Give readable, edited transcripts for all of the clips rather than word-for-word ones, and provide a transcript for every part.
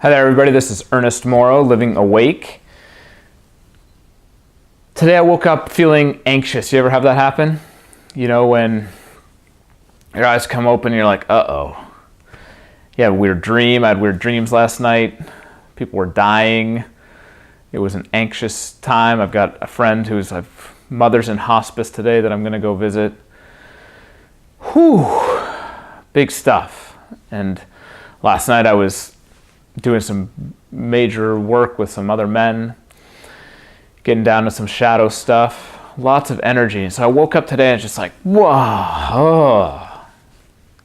Hi there, everybody. This is Ernest Morrow, Living Awake. Today I woke up feeling anxious. You ever have that happen? You know, when your eyes come open and you're like, uh-oh. You had a weird dream. I had weird dreams last night. People were dying. It was an anxious time. I've got a friend whose mother's in hospice today that I'm going to go visit. Whew, big stuff. And last night I was doing some major work with some other men, getting down to some shadow stuff, lots of energy. And so I woke up today and it's just like, whoa,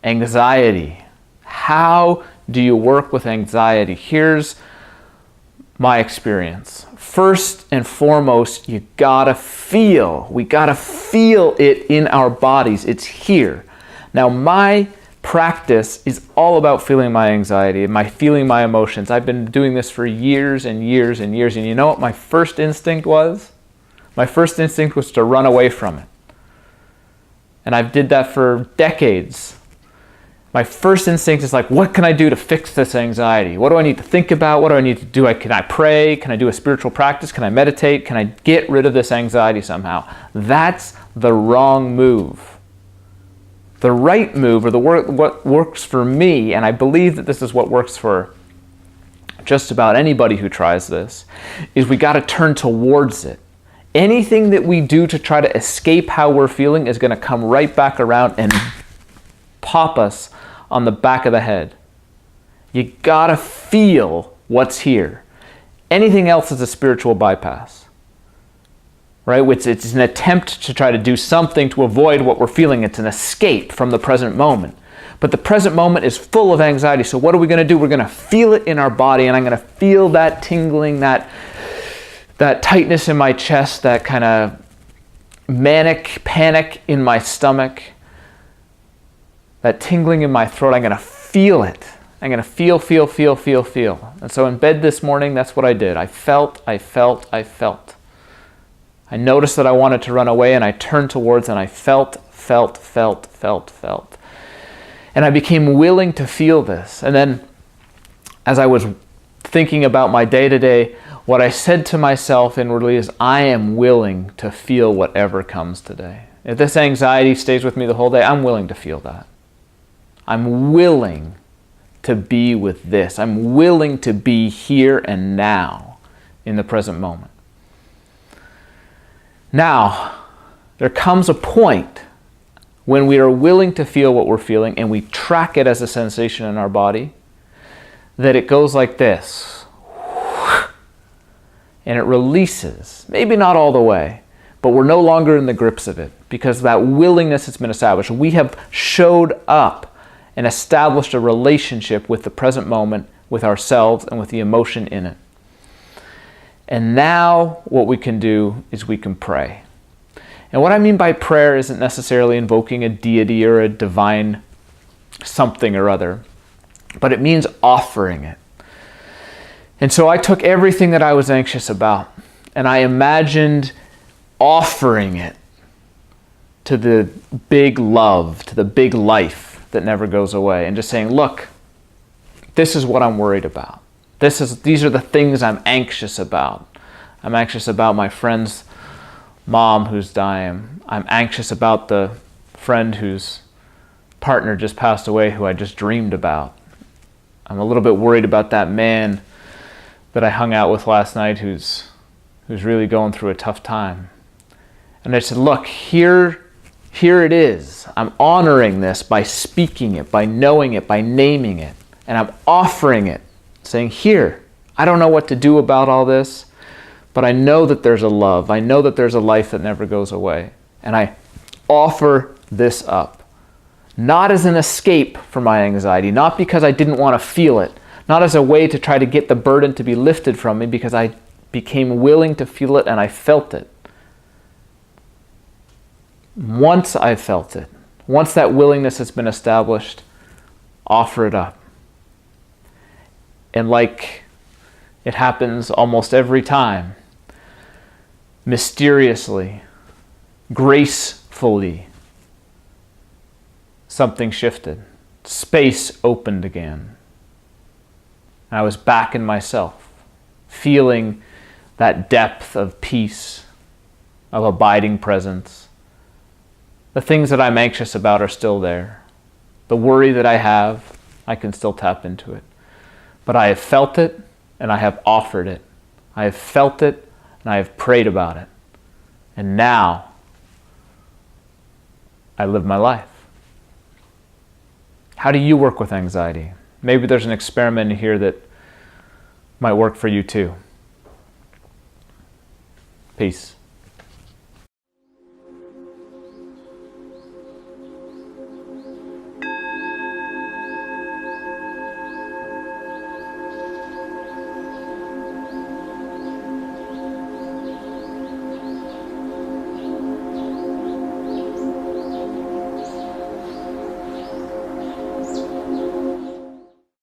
anxiety. How do you work with anxiety? Here's my experience. First and foremost, we gotta feel it in our bodies. It's here. Now, my practice is all about feeling my anxiety and feeling my emotions. I've been doing this for years and years and years. And you know what my first instinct was? My first instinct was to run away from it. And I've did that for decades. My first instinct is like, what can I do to fix this anxiety? What do I need to think about? What do I need to do? Can I pray? Can I do a spiritual practice? Can I meditate? Can I get rid of this anxiety somehow? That's the wrong move. The right move, or what works for me, and I believe that this is what works for just about anybody who tries this, is we got to turn towards it. Anything that we do to try to escape how we're feeling is going to come right back around and pop us on the back of the head. You got to feel what's here. Anything else is a spiritual bypass. Right? It's an attempt to try to do something to avoid what we're feeling. It's an escape from the present moment. But the present moment is full of anxiety. So what are we going to do? We're going to feel it in our body, and I'm going to feel that tingling, that tightness in my chest, that kind of manic panic in my stomach, that tingling in my throat. I'm going to feel it. I'm going to feel. And so in bed this morning, that's what I did. I felt. I noticed that I wanted to run away, and I turned towards, and I felt. And I became willing to feel this. And then as I was thinking about my day-to-day, what I said to myself inwardly is, I am willing to feel whatever comes today. If this anxiety stays with me the whole day, I'm willing to feel that. I'm willing to be with this. I'm willing to be here and now in the present moment. Now, there comes a point when we are willing to feel what we're feeling and we track it as a sensation in our body, that it goes like this. And it releases. Maybe not all the way, but we're no longer in the grips of it because that willingness has been established. We have showed up and established a relationship with the present moment, with ourselves, and with the emotion in it. And now what we can do is we can pray. And what I mean by prayer isn't necessarily invoking a deity or a divine something or other, but it means offering it. And so I took everything that I was anxious about and I imagined offering it to the big love, to the big life that never goes away, and just saying, look, this is what I'm worried about. These are the things I'm anxious about. I'm anxious about my friend's mom who's dying. I'm anxious about the friend whose partner just passed away who I just dreamed about. I'm a little bit worried about that man that I hung out with last night who's really going through a tough time. And I said, look, here it is. I'm honoring this by speaking it, by knowing it, by naming it. And I'm offering it. Saying, here, I don't know what to do about all this, but I know that there's a love. I know that there's a life that never goes away. And I offer this up. Not as an escape from my anxiety, not because I didn't want to feel it, not as a way to try to get the burden to be lifted from me, because I became willing to feel it and I felt it. Once I felt it, once that willingness has been established, offer it up. And like it happens almost every time, mysteriously, gracefully, something shifted. Space opened again. And I was back in myself, feeling that depth of peace, of abiding presence. The things that I'm anxious about are still there. The worry that I have, I can still tap into it. But I have felt it and I have offered it. I have felt it and I have prayed about it. And now I live my life. How do you work with anxiety? Maybe there's an experiment in here that might work for you too. Peace.